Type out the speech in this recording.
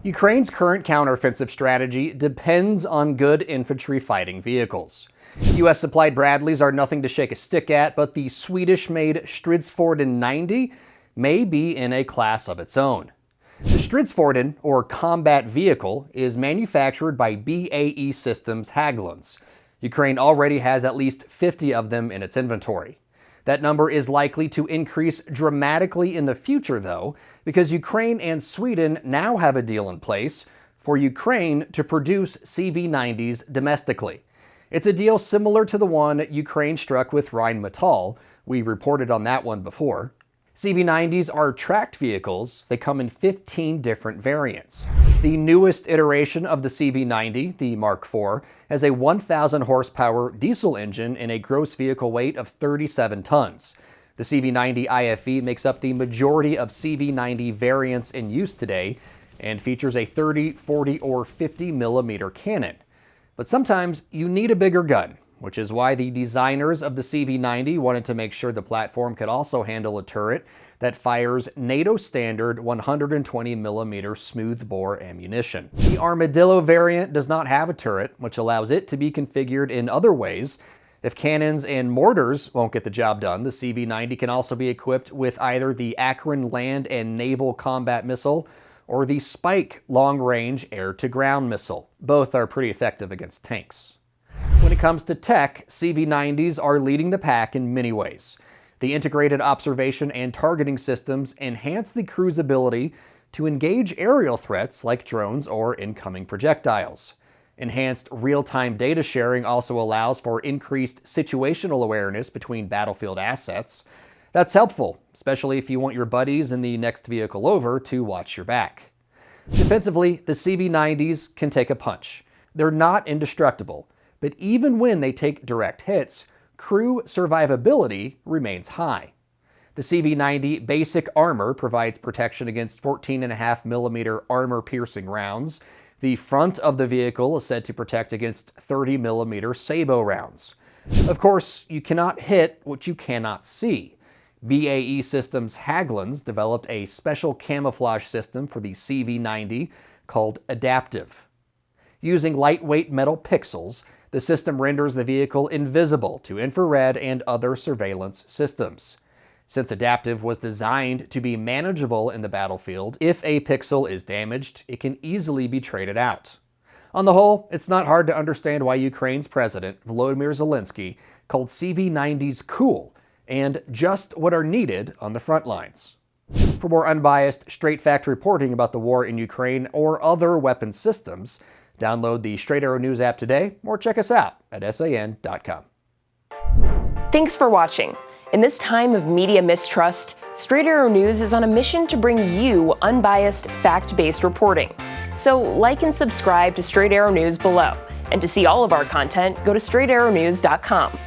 Ukraine's current counteroffensive strategy depends on good infantry fighting vehicles. US-supplied Bradleys are nothing to shake a stick at, but the Swedish-made Stridsfordon 90 may be in a class of its own. The Stridsfordon, or combat vehicle, is manufactured by BAE Systems Hägglunds. Ukraine already has at least 50 of them in its inventory. That number is likely to increase dramatically in the future, though, because Ukraine and Sweden now have a deal in place for Ukraine to produce CV90s domestically. It's a deal similar to the one Ukraine struck with Rheinmetall. We reported on that one before. CV90s are tracked vehicles. They come in 15 different variants. The newest iteration of the CV90, the Mark IV, has a 1,000 horsepower diesel engine and a gross vehicle weight of 37 tons. The CV90 IFV makes up the majority of CV90 variants in use today and features a 30, 40, or 50 millimeter cannon. But sometimes you need a bigger gun, which is why the designers of the CV90 wanted to make sure the platform could also handle a turret that fires NATO standard 120mm smoothbore ammunition. The Armadillo variant does not have a turret, which allows it to be configured in other ways. If cannons and mortars won't get the job done, the CV90 can also be equipped with either the Akron land and naval combat missile or the Spike long-range air-to-ground missile. Both are pretty effective against tanks. When it comes to tech, CV90s are leading the pack in many ways. The integrated observation and targeting systems enhance the crew's ability to engage aerial threats like drones or incoming projectiles. Enhanced real-time data sharing also allows for increased situational awareness between battlefield assets. That's helpful, especially if you want your buddies in the next vehicle over to watch your back. Defensively, the CV90s can take a punch. They're not indestructible, but even when they take direct hits, crew survivability remains high. The CV90 basic armor provides protection against 14.5mm armor-piercing rounds. The front of the vehicle is said to protect against 30mm sabot rounds. Of course, you cannot hit what you cannot see. BAE Systems Hägglunds developed a special camouflage system for the CV90 called Adaptive. Using lightweight metal pixels, the system renders the vehicle invisible to infrared and other surveillance systems. Since Adaptive was designed to be manageable in the battlefield, if a pixel is damaged, it can easily be traded out. On the whole, it's not hard to understand why Ukraine's president, Volodymyr Zelensky, called CV90s cool and just what are needed on the front lines. For more unbiased, straight-fact reporting about the war in Ukraine or other weapon systems, download the Straight Arrow News app today or check us out at san.com. Thanks for watching. In this time of media mistrust, Straight Arrow News is on a mission to bring you unbiased, fact-based reporting. So like and subscribe to Straight Arrow News below. And to see all of our content, go to straightarrownews.com.